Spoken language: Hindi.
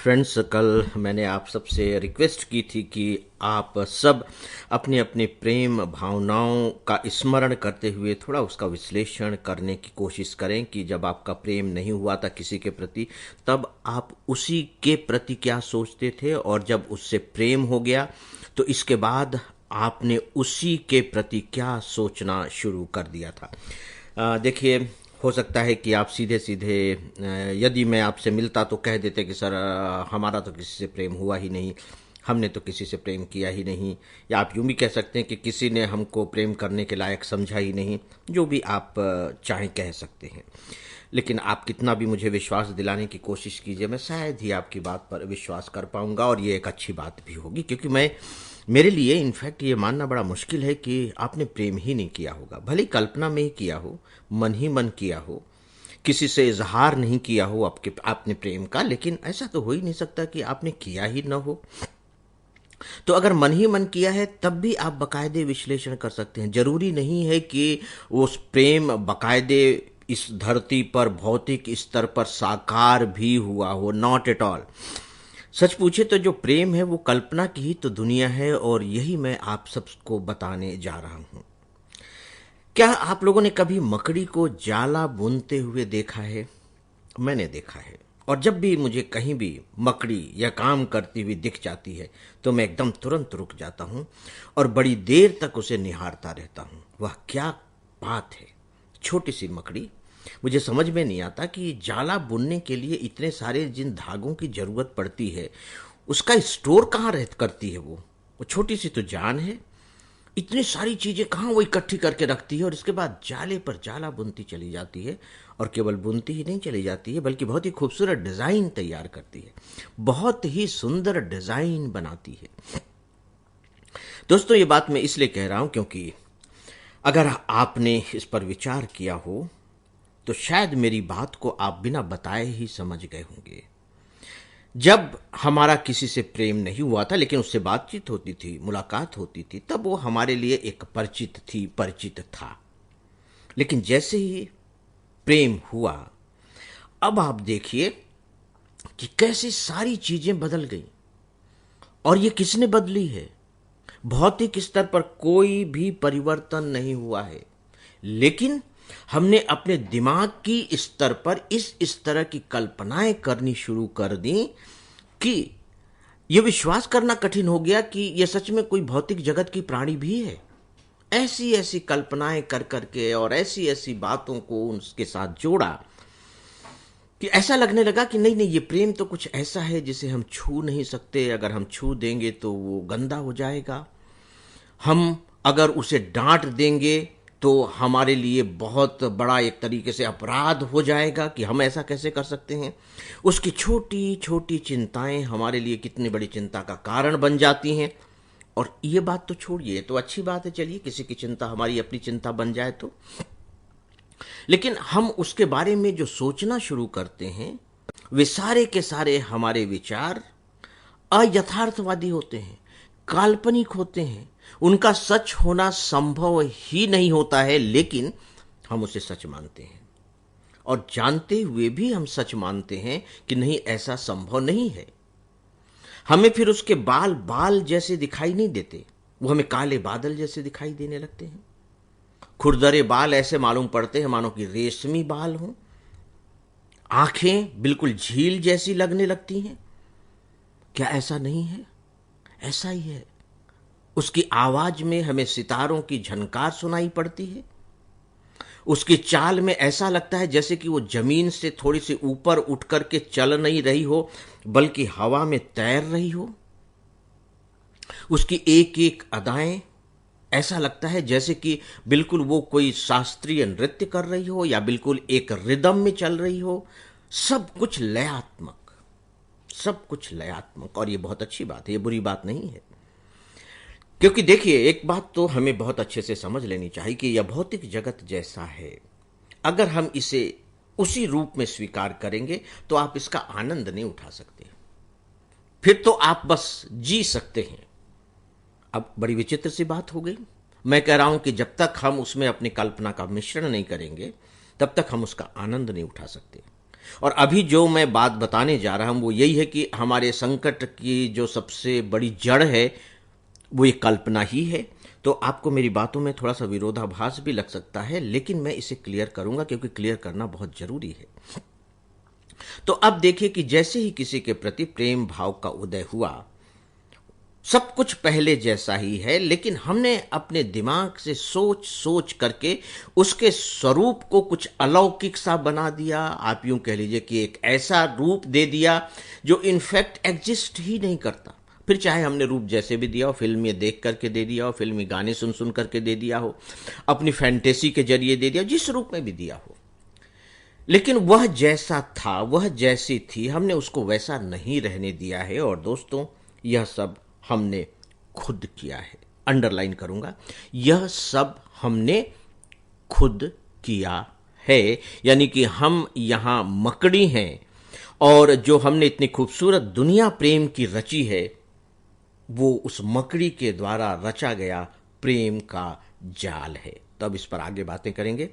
फ्रेंड्स, कल मैंने आप सबसे रिक्वेस्ट की थी कि आप सब अपनी अपनी प्रेम भावनाओं का स्मरण करते हुए थोड़ा उसका विश्लेषण करने की कोशिश करें कि जब आपका प्रेम नहीं हुआ था किसी के प्रति, तब आप उसी के प्रति क्या सोचते थे, और जब उससे प्रेम हो गया तो इसके बाद आपने उसी के प्रति क्या सोचना शुरू कर दिया था। देखिए, हो सकता है कि आप सीधे सीधे यदि मैं आपसे मिलता तो कह देते कि सर, हमारा तो किसी से प्रेम हुआ ही नहीं, हमने तो किसी से प्रेम किया ही नहीं, या आप यूं भी कह सकते हैं कि किसी ने हमको प्रेम करने के लायक समझा ही नहीं। जो भी आप चाहें कह सकते हैं, लेकिन आप कितना भी मुझे विश्वास दिलाने की कोशिश कीजिए, मैं शायद ही आपकी बात पर विश्वास कर पाऊंगा, और ये एक अच्छी बात भी होगी, क्योंकि मेरे लिए इनफैक्ट ये मानना बड़ा मुश्किल है कि आपने प्रेम ही नहीं किया होगा। भले ही कल्पना में ही किया हो, मन ही मन किया हो, किसी से इजहार नहीं किया हो आपने प्रेम का, लेकिन ऐसा तो हो ही नहीं सकता कि आपने किया ही न हो। तो अगर मन ही मन किया है तब भी आप बकायदे विश्लेषण कर सकते हैं। जरूरी नहीं है कि उस प्रेम बकायदे इस धरती पर भौतिक स्तर पर साकार भी हुआ हो, नॉट एट ऑल। सच पूछे तो जो प्रेम है वो कल्पना की ही तो दुनिया है, और यही मैं आप सबको बताने जा रहा हूं। क्या आप लोगों ने कभी मकड़ी को जाला बुनते हुए देखा है? मैंने देखा है, और जब भी मुझे कहीं भी मकड़ी या काम करती हुई दिख जाती है तो मैं एकदम तुरंत रुक जाता हूं और बड़ी देर तक उसे निहारता रहता हूं। वह क्या बात है! छोटी सी मकड़ी। मुझे समझ में नहीं आता कि जाला बुनने के लिए इतने सारे जिन धागों की जरूरत पड़ती है, उसका स्टोर कहाँ रह करती है। वो छोटी सी तो जान है, इतनी सारी चीजें कहाँ वो इकट्ठी करके रखती है, और इसके बाद जाले पर जाला बुनती चली जाती है। और केवल बुनती ही नहीं चली जाती है, बल्कि बहुत ही खूबसूरत डिजाइन तैयार करती है, बहुत ही सुंदर डिजाइन बनाती है। दोस्तों, ये बात मैं इसलिए कह रहा हूं क्योंकि अगर आपने इस पर विचार किया हो तो शायद मेरी बात को आप बिना बताए ही समझ गए होंगे। जब हमारा किसी से प्रेम नहीं हुआ था, लेकिन उससे बातचीत होती थी, मुलाकात होती थी, तब वो हमारे लिए एक परिचित था। लेकिन जैसे ही प्रेम हुआ, अब आप देखिए कि कैसे सारी चीजें बदल गई। और ये किसने बदली है? भौतिक स्तर पर कोई भी परिवर्तन नहीं हुआ है, लेकिन हमने अपने दिमाग की स्तर पर इस तरह की कल्पनाएं करनी शुरू कर दी कि यह विश्वास करना कठिन हो गया कि यह सच में कोई भौतिक जगत की प्राणी भी है। ऐसी ऐसी कल्पनाएं कर करके और ऐसी ऐसी बातों को उनके साथ जोड़ा कि ऐसा लगने लगा कि नहीं नहीं, ये प्रेम तो कुछ ऐसा है जिसे हम छू नहीं सकते। अगर हम छू देंगे तो वो गंदा हो जाएगा, हम अगर उसे डांट देंगे तो हमारे लिए बहुत बड़ा एक तरीके से अपराध हो जाएगा कि हम ऐसा कैसे कर सकते हैं। उसकी छोटी छोटी चिंताएं हमारे लिए कितनी बड़ी चिंता का कारण बन जाती हैं। और ये बात तो छोड़िए, तो अच्छी बात है, चलिए किसी की चिंता हमारी अपनी चिंता बन जाए तो। लेकिन हम उसके बारे में जो सोचना शुरू करते हैं, वे सारे के सारे हमारे विचार अयथार्थवादी होते हैं, काल्पनिक होते हैं। उनका सच होना संभव ही नहीं होता है, लेकिन हम उसे सच मानते हैं, और जानते हुए भी हम सच मानते हैं कि नहीं, ऐसा संभव नहीं है। हमें फिर उसके बाल बाल जैसे दिखाई नहीं देते, वो हमें काले बादल जैसे दिखाई देने लगते हैं। खुरदरे बाल ऐसे मालूम पड़ते हैं मानो कि रेशमी बाल हों। आंखें बिल्कुल झील जैसी लगने लगती हैं। क्या ऐसा नहीं है? ऐसा ही है। उसकी आवाज में हमें सितारों की झनकार सुनाई पड़ती है। उसकी चाल में ऐसा लगता है जैसे कि वो जमीन से थोड़ी सी ऊपर उठ करके चल नहीं रही हो, बल्कि हवा में तैर रही हो। उसकी एक एक अदाएं, ऐसा लगता है जैसे कि बिल्कुल वो कोई शास्त्रीय नृत्य कर रही हो या बिल्कुल एक रिदम में चल रही हो। सब कुछ लयात्मक, सब कुछ लयात्मक। और ये बहुत अच्छी बात है, ये बुरी बात नहीं है। क्योंकि देखिए, एक बात तो हमें बहुत अच्छे से समझ लेनी चाहिए कि यह भौतिक जगत जैसा है, अगर हम इसे उसी रूप में स्वीकार करेंगे तो आप इसका आनंद नहीं उठा सकते। फिर तो आप बस जी सकते हैं। अब बड़ी विचित्र सी बात हो गई। मैं कह रहा हूं कि जब तक हम उसमें अपनी कल्पना का मिश्रण नहीं करेंगे, तब तक हम उसका आनंद नहीं उठा सकते। और अभी जो मैं बात बताने जा रहा हूं वो यही है कि हमारे संकट की जो सबसे बड़ी जड़ है वो ये कल्पना ही है। तो आपको मेरी बातों में थोड़ा सा विरोधाभास भी लग सकता है, लेकिन मैं इसे क्लियर करूंगा क्योंकि क्लियर करना बहुत जरूरी है। तो अब देखिए कि जैसे ही किसी के प्रति प्रेम भाव का उदय हुआ, सब कुछ पहले जैसा ही है, लेकिन हमने अपने दिमाग से सोच सोच करके उसके स्वरूप को कुछ अलौकिक सा बना दिया। आप यूं कह लीजिए कि एक ऐसा रूप दे दिया जो इनफैक्ट एग्जिस्ट ही नहीं करता। फिर चाहे हमने रूप जैसे भी दिया हो, फिल्म में देख करके दे दिया हो, फिल्मी गाने सुन सुन करके दे दिया हो, अपनी फैंटेसी के जरिए दे दिया हो, जिस रूप में भी दिया हो, लेकिन वह जैसा था, वह जैसी थी, हमने उसको वैसा नहीं रहने दिया है। और दोस्तों, यह सब हमने खुद किया है। अंडरलाइन करूंगा, यह सब हमने खुद किया है। यानी कि हम यहां मकड़ी हैं, और जो हमने इतनी खूबसूरत दुनिया प्रेम की रची है वो उस मकड़ी के द्वारा रचा गया प्रेम का जाल है। तब इस पर आगे बातें करेंगे।